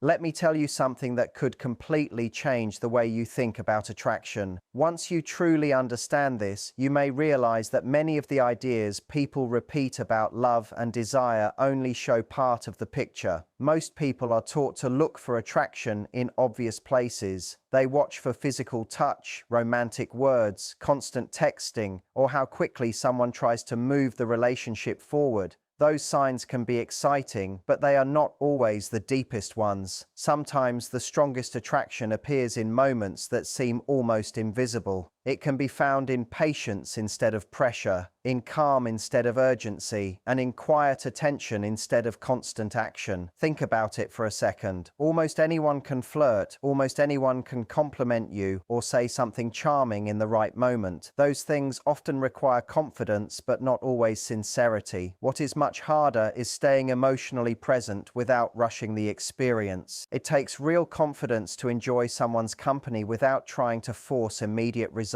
Let me tell you something that could completely change the way you think about attraction. Once you truly understand this, you may realize that many of the ideas people repeat about love and desire only show part of the picture. Most people are taught to look for attraction in obvious places. They watch for physical touch, romantic words, constant texting, or how quickly someone tries to move the relationship forward. Those signs can be exciting, but they are not always the deepest ones. Sometimes the strongest attraction appears in moments that seem almost invisible. It can be found in patience instead of pressure, in calm instead of urgency, and in quiet attention instead of constant action. Think about it for a second. Almost anyone can flirt, almost anyone can compliment you or say something charming in the right moment. Those things often require confidence but not always sincerity. What is much harder is staying emotionally present without rushing the experience. It takes real confidence to enjoy someone's company without trying to force immediate results.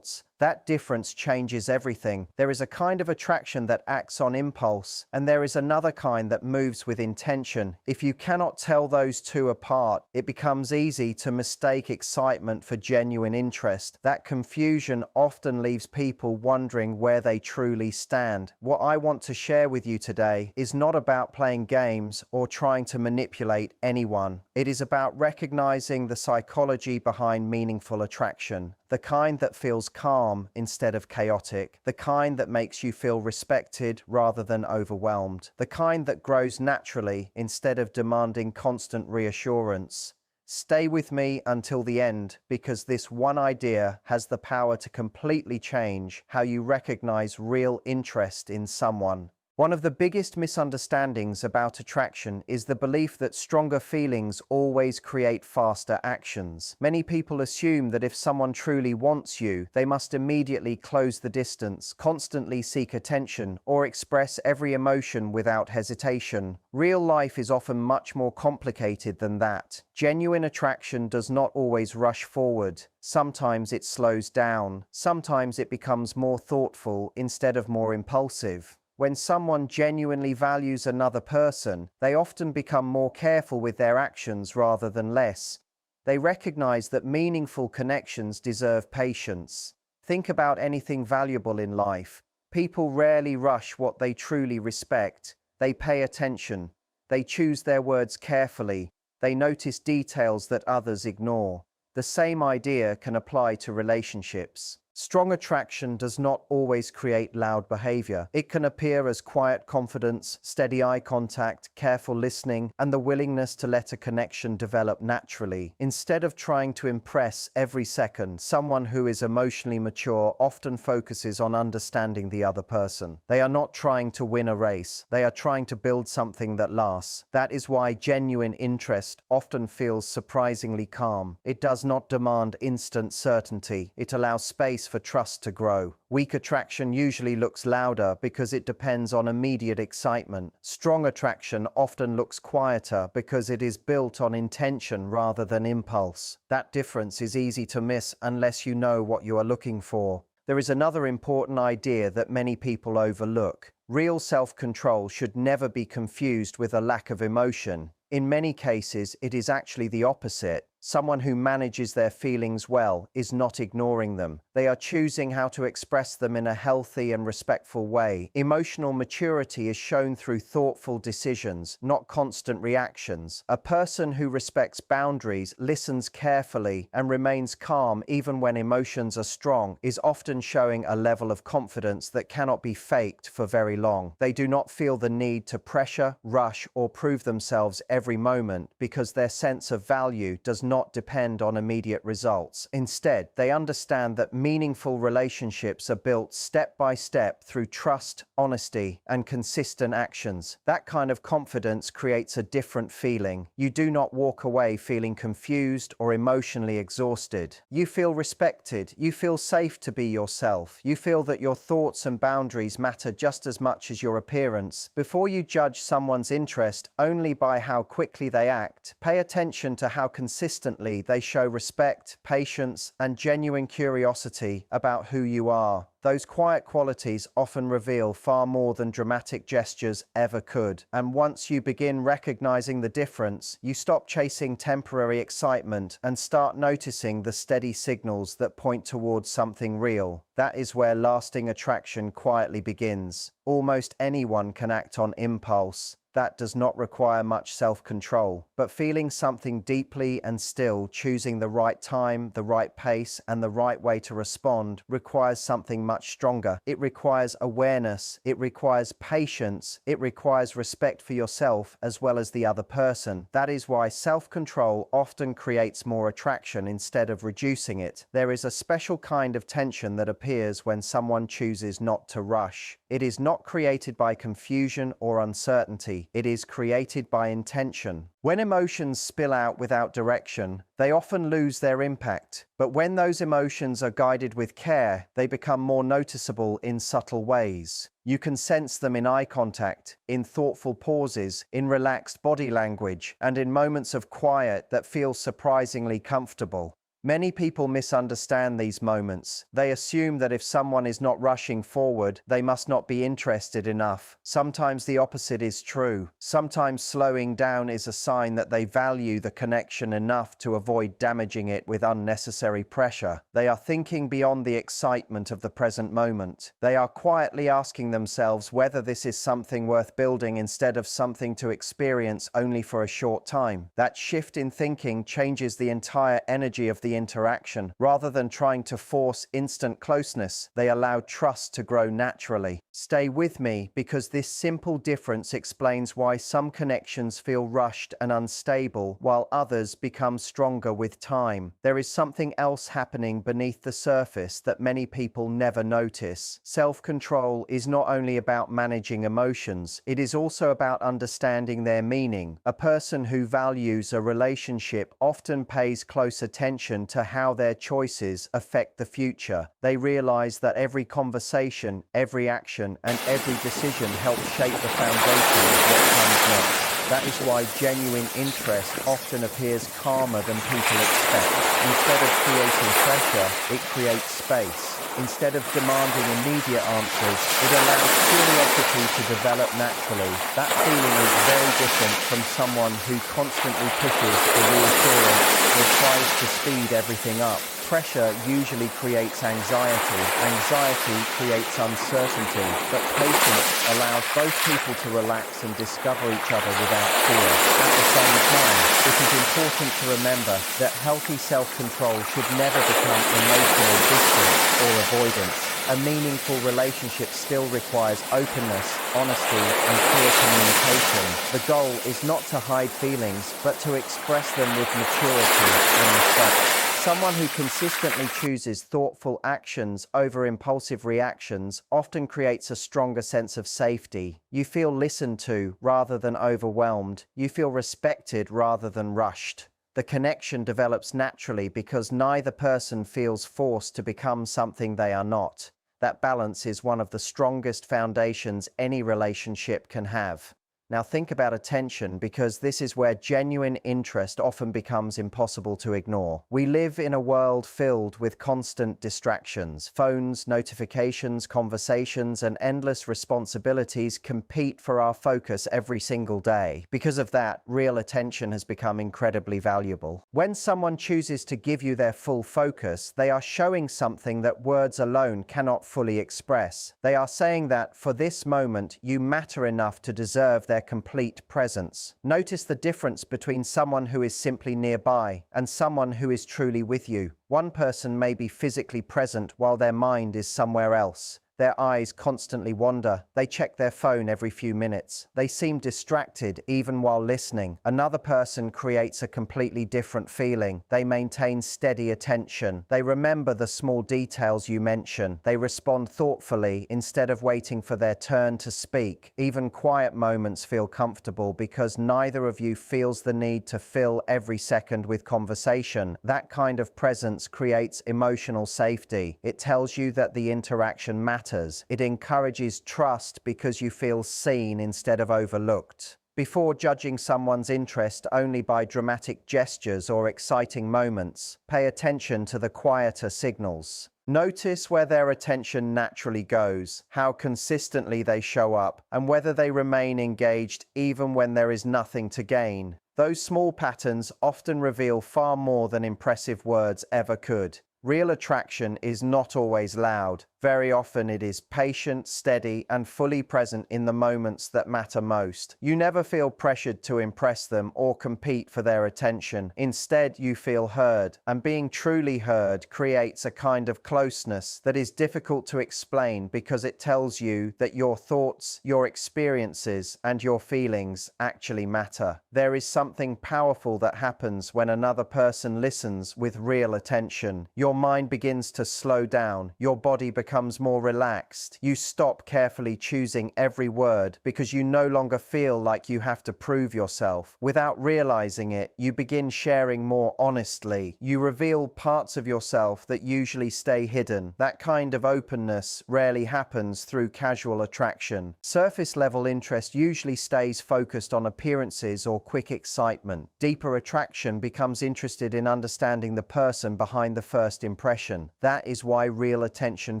That difference changes everything. There is a kind of attraction that acts on impulse, and there is another kind that moves with intention. If you cannot tell those two apart, it becomes easy to mistake excitement for genuine interest. That confusion often leaves people wondering where they truly stand. What I want to share with you today is not about playing games or trying to manipulate anyone. It is about recognizing the psychology behind meaningful attraction. The kind that feels calm instead of chaotic, the kind that makes you feel respected rather than overwhelmed, the kind that grows naturally instead of demanding constant reassurance. Stay with me until the end, because this one idea has the power to completely change how you recognize real interest in someone. One of the biggest misunderstandings about attraction is the belief that stronger feelings always create faster actions. Many people assume that if someone truly wants you, they must immediately close the distance, constantly seek attention, or express every emotion without hesitation. Real life is often much more complicated than that. Genuine attraction does not always rush forward. Sometimes it slows down. Sometimes it becomes more thoughtful instead of more impulsive. When someone genuinely values another person, they often become more careful with their actions rather than less. They recognize that meaningful connections deserve patience. Think about anything valuable in life. People rarely rush what they truly respect. They pay attention. They choose their words carefully. They notice details that others ignore. The same idea can apply to relationships. Strong attraction does not always create loud behavior. It can appear as quiet confidence, steady eye contact, careful listening, and the willingness to let a connection develop naturally. Instead of trying to impress every second, someone who is emotionally mature often focuses on understanding the other person. They are not trying to win a race. They are trying to build something that lasts. That is why genuine interest often feels surprisingly calm. It does not demand instant certainty. It allows space for trust to grow. Weak attraction usually looks louder because it depends on immediate excitement. Strong attraction often looks quieter because it is built on intention rather than impulse. That difference is easy to miss unless you know what you are looking for. There is another important idea that many people overlook. Real self-control should never be confused with a lack of emotion. In many cases, it is actually the opposite. Someone who manages their feelings well is not ignoring them. They are choosing how to express them in a healthy and respectful way. Emotional maturity is shown through thoughtful decisions, not constant reactions. A person who respects boundaries, listens carefully, and remains calm even when emotions are strong is often showing a level of confidence that cannot be faked for very long. They do not feel the need to pressure, rush, or prove themselves every moment because their sense of value does not depend on immediate results. Instead, they understand that meaningful relationships are built step by step through trust, honesty, and consistent actions. That kind of confidence creates a different feeling. You do not walk away feeling confused or emotionally exhausted. You feel respected. You feel safe to be yourself. You feel that your thoughts and boundaries matter just as much as your appearance. Before you judge someone's interest only by how quickly they act, pay attention to how consistent instantly, they show respect, patience, and genuine curiosity about who you are. Those quiet qualities often reveal far more than dramatic gestures ever could. And once you begin recognizing the difference, you stop chasing temporary excitement and start noticing the steady signals that point towards something real. That is where lasting attraction quietly begins. Almost anyone can act on impulse. That does not require much self-control, but feeling something deeply and still, choosing the right time, the right pace, and the right way to respond requires something much stronger. It requires awareness, it requires patience, it requires respect for yourself as well as the other person. That is why self-control often creates more attraction instead of reducing it. There is a special kind of tension that appears when someone chooses not to rush. It is not created by confusion or uncertainty. It is created by intention. When emotions spill out without direction, they often lose their impact. But when those emotions are guided with care, they become more noticeable in subtle ways. You can sense them in eye contact, in thoughtful pauses, in relaxed body language, and in moments of quiet that feel surprisingly comfortable. Many people misunderstand these moments. They assume that if someone is not rushing forward, they must not be interested enough. Sometimes the opposite is true. Sometimes slowing down is a sign that they value the connection enough to avoid damaging it with unnecessary pressure. They are thinking beyond the excitement of the present moment. They are quietly asking themselves whether this is something worth building instead of something to experience only for a short time. That shift in thinking changes the entire energy of the interaction. Rather than trying to force instant closeness, they allow trust to grow naturally. Stay with me, because this simple difference explains why some connections feel rushed and unstable, while others become stronger with time. There is something else happening beneath the surface that many people never notice. Self-control is not only about managing emotions, it is also about understanding their meaning. A person who values a relationship often pays close attention to how their choices affect the future. They realize that every conversation, every action, and every decision helps shape the foundation of what comes next. That is why genuine interest often appears calmer than people expect. Instead of creating pressure, it creates space. Instead of demanding immediate answers, it allows curiosity to develop naturally. That feeling is very different from someone who constantly pushes for reassurance or tries to speed everything up. Pressure usually creates anxiety. Anxiety creates uncertainty, but patience allows both people to relax and discover each other without fear. At the same time, it is important to remember that healthy self-control should never become emotional distance or avoidance. A meaningful relationship still requires openness, honesty, and clear communication. The goal is not to hide feelings, but to express them with maturity and respect. Someone who consistently chooses thoughtful actions over impulsive reactions often creates a stronger sense of safety. You feel listened to rather than overwhelmed. You feel respected rather than rushed. The connection develops naturally because neither person feels forced to become something they are not. That balance is one of the strongest foundations any relationship can have. Now think about attention, because this is where genuine interest often becomes impossible to ignore. We live in a world filled with constant distractions. Phones, notifications, conversations, and endless responsibilities compete for our focus every single day. Because of that, real attention has become incredibly valuable. When someone chooses to give you their full focus, they are showing something that words alone cannot fully express. They are saying that, for this moment, you matter enough to deserve their complete presence. Notice the difference between someone who is simply nearby and someone who is truly with you. One person may be physically present while their mind is somewhere else. Their eyes constantly wander. They check their phone every few minutes. They seem distracted even while listening. Another person creates a completely different feeling. They maintain steady attention. They remember the small details you mention. They respond thoughtfully instead of waiting for their turn to speak. Even quiet moments feel comfortable because neither of you feels the need to fill every second with conversation. That kind of presence creates emotional safety. It tells you that the interaction matters. It encourages trust because you feel seen instead of overlooked. Before judging someone's interest only by dramatic gestures or exciting moments, pay attention to the quieter signals. Notice where their attention naturally goes, how consistently they show up, and whether they remain engaged even when there is nothing to gain. Those small patterns often reveal far more than impressive words ever could. Real attraction is not always loud. Very often it is patient, steady, and fully present in the moments that matter most. You never feel pressured to impress them or compete for their attention. Instead, you feel heard, and being truly heard creates a kind of closeness that is difficult to explain because it tells you that your thoughts, your experiences, and your feelings actually matter. There is something powerful that happens when another person listens with real attention. Your mind begins to slow down, your body becomes more relaxed. You stop carefully choosing every word because you no longer feel like you have to prove yourself. Without realizing it, you begin sharing more honestly. You reveal parts of yourself that usually stay hidden. That kind of openness rarely happens through casual attraction. Surface level interest usually stays focused on appearances or quick excitement. Deeper attraction becomes interested in understanding the person behind the first impression. That is why real attention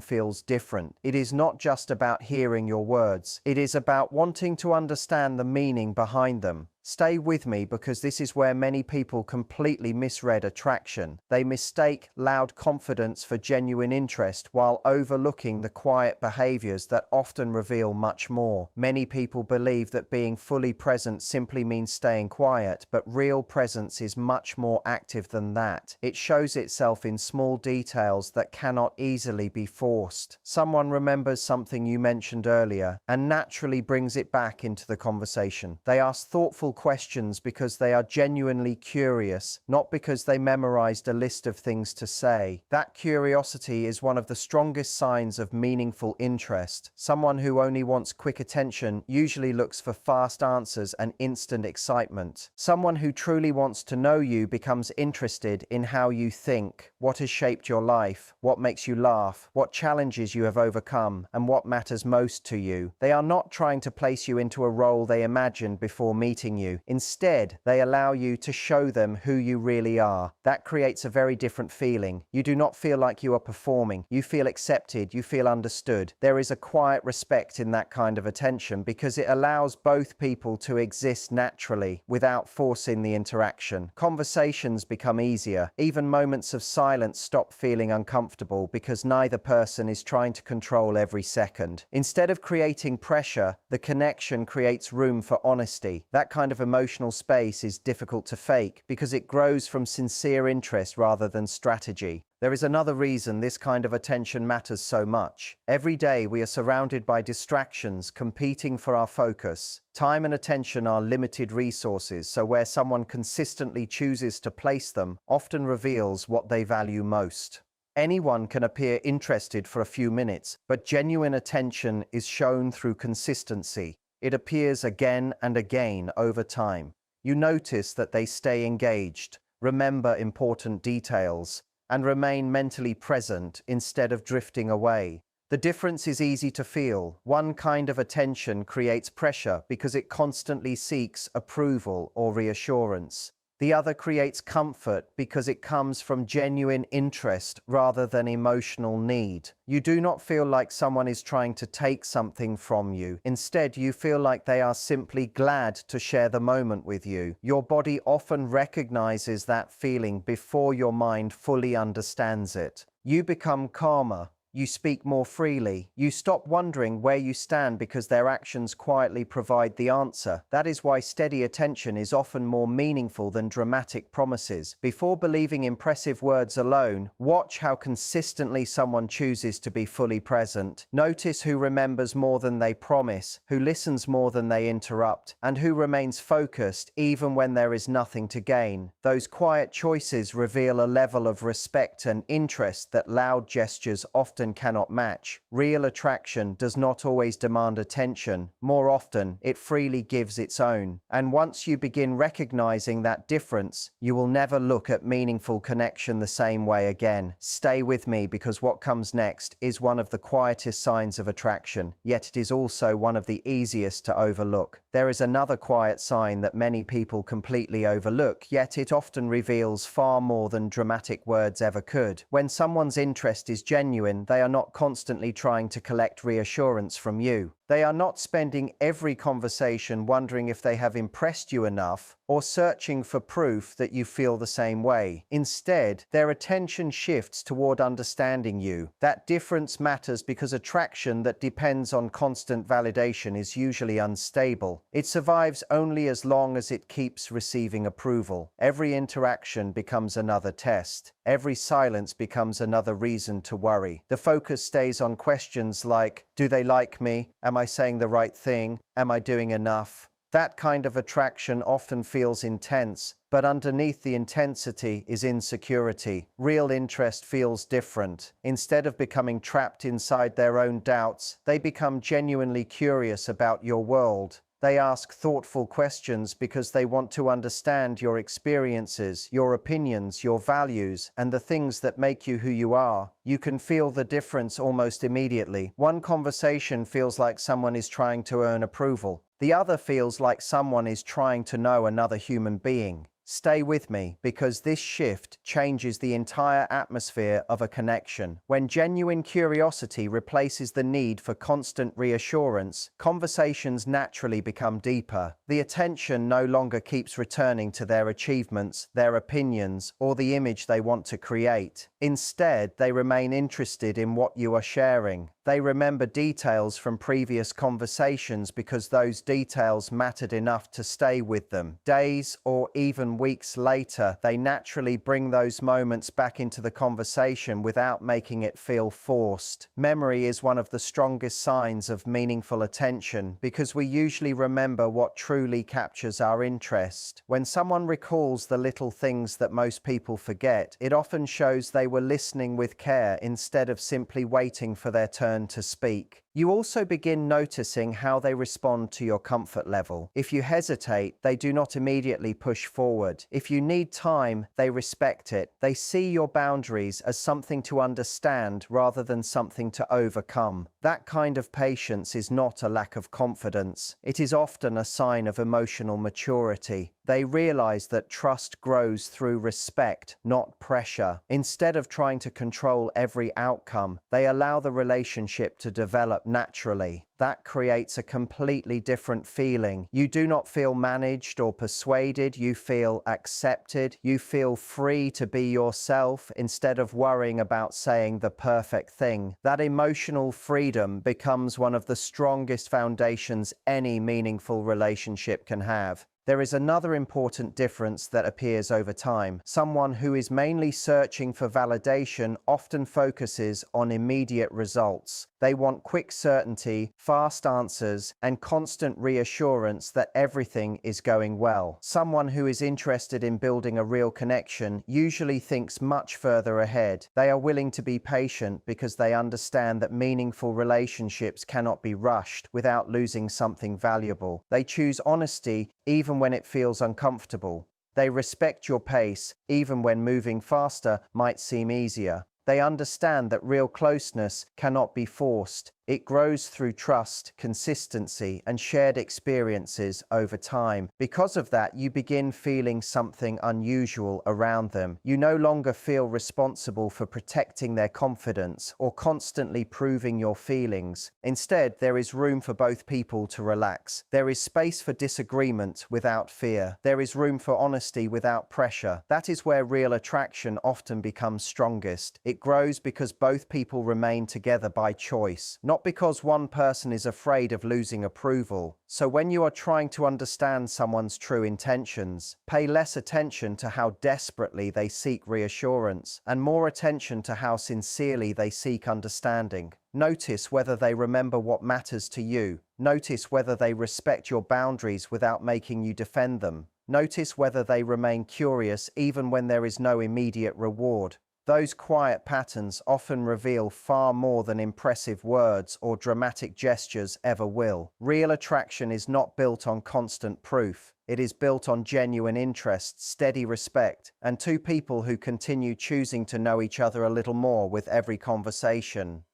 feels different. It is not just about hearing your words. It is about wanting to understand the meaning behind them. Stay with me because this is where many people completely misread attraction. They mistake loud confidence for genuine interest while overlooking the quiet behaviors that often reveal much more. Many people believe that being fully present simply means staying quiet, but real presence is much more active than that. It shows itself in small details that cannot easily be forced. Someone remembers something you mentioned earlier and naturally brings it back into the conversation. They ask thoughtful questions because they are genuinely curious, not because they memorized a list of things to say. That curiosity is one of the strongest signs of meaningful interest. Someone who only wants quick attention usually looks for fast answers and instant excitement. Someone who truly wants to know you becomes interested in how you think, what has shaped your life, what makes you laugh, what challenges you have overcome, and what matters most to you. They are not trying to place you into a role they imagined before meeting you. Instead, they allow you to show them who you really are. That creates a very different feeling. You do not feel like you are performing. You feel accepted. You feel understood. There is a quiet respect in that kind of attention because it allows both people to exist naturally without forcing the interaction. Conversations become easier. Even moments of silence stop feeling uncomfortable because neither person is trying to control every second. Instead of creating pressure, the connection creates room for honesty. That kind of emotional space is difficult to fake because it grows from sincere interest rather than strategy. There is another reason this kind of attention matters so much. Every day we are surrounded by distractions competing for our focus. Time and attention are limited resources, so where someone consistently chooses to place them often reveals what they value most. Anyone can appear interested for a few minutes, but genuine attention is shown through consistency. It appears again and again over time. You notice that they stay engaged, remember important details, and remain mentally present instead of drifting away. The difference is easy to feel. One kind of attention creates pressure because it constantly seeks approval or reassurance. The other creates comfort because it comes from genuine interest rather than emotional need. You do not feel like someone is trying to take something from you. Instead, you feel like they are simply glad to share the moment with you. Your body often recognizes that feeling before your mind fully understands it. You become calmer. You speak more freely. You stop wondering where you stand because their actions quietly provide the answer. That is why steady attention is often more meaningful than dramatic promises. Before believing impressive words alone, watch how consistently someone chooses to be fully present. Notice who remembers more than they promise, who listens more than they interrupt, and who remains focused even when there is nothing to gain. Those quiet choices reveal a level of respect and interest that loud gestures often often cannot match. Real attraction does not always demand attention. More often, it freely gives its own. And once you begin recognizing that difference, you will never look at meaningful connection the same way again. Stay with me, because what comes next is one of the quietest signs of attraction, yet it is also one of the easiest to overlook. There is another quiet sign that many people completely overlook, yet it often reveals far more than dramatic words ever could. When someone's interest is genuine, they are not constantly trying to collect reassurance from you. They are not spending every conversation wondering if they have impressed you enough or searching for proof that you feel the same way. Instead, their attention shifts toward understanding you. That difference matters because attraction that depends on constant validation is usually unstable. It survives only as long as it keeps receiving approval. Every interaction becomes another test. Every silence becomes another reason to worry. The focus stays on questions like, do they like me? Am I saying the right thing? Am I doing enough? That kind of attraction often feels intense, but underneath the intensity is insecurity. Real interest feels different. Instead of becoming trapped inside their own doubts, they become genuinely curious about your world. They ask thoughtful questions because they want to understand your experiences, your opinions, your values, and the things that make you who you are. You can feel the difference almost immediately. One conversation feels like someone is trying to earn approval. The other feels like someone is trying to know another human being. Stay with me, because this shift changes the entire atmosphere of a connection. When genuine curiosity replaces the need for constant reassurance, conversations naturally become deeper. The attention no longer keeps returning to their achievements, their opinions, or the image they want to create. Instead, they remain interested in what you are sharing. They remember details from previous conversations because those details mattered enough to stay with them. Days or even weeks later, they naturally bring those moments back into the conversation without making it feel forced. Memory is one of the strongest signs of meaningful attention because we usually remember what truly captures our interest. When someone recalls the little things that most people forget, it often shows they were listening with care instead of simply waiting for their turn to speak. You also begin noticing how they respond to your comfort level. If you hesitate, they do not immediately push forward. If you need time, they respect it. They see your boundaries as something to understand rather than something to overcome. That kind of patience is not a lack of confidence. It is often a sign of emotional maturity. They realize that trust grows through respect, not pressure. Instead of trying to control every outcome, they allow the relationship to develop naturally. That creates a completely different feeling. You do not feel managed or persuaded. You feel accepted. You feel free to be yourself instead of worrying about saying the perfect thing. That emotional freedom becomes one of the strongest foundations any meaningful relationship can have. There is another important difference that appears over time. Someone who is mainly searching for validation often focuses on immediate results. They want quick certainty, fast answers, and constant reassurance that everything is going well. Someone who is interested in building a real connection usually thinks much further ahead. They are willing to be patient because they understand that meaningful relationships cannot be rushed without losing something valuable. They choose honesty even when it feels uncomfortable. They respect your pace even when moving faster might seem easier. They understand that real closeness cannot be forced. It grows through trust, consistency, and shared experiences over time. Because of that, you begin feeling something unusual around them. You no longer feel responsible for protecting their confidence or constantly proving your feelings. Instead, there is room for both people to relax. There is space for disagreement without fear. There is room for honesty without pressure. That is where real attraction often becomes strongest. It grows because both people remain together by choice, not because one person is afraid of losing approval. So when you are trying to understand someone's true intentions, pay less attention to how desperately they seek reassurance and more attention to how sincerely they seek understanding. Notice whether they remember what matters to you. Notice whether they respect your boundaries without making you defend them. Notice whether they remain curious even when there is no immediate reward. Those quiet patterns often reveal far more than impressive words or dramatic gestures ever will. Real attraction is not built on constant proof. It is built on genuine interest, steady respect, and two people who continue choosing to know each other a little more with every conversation.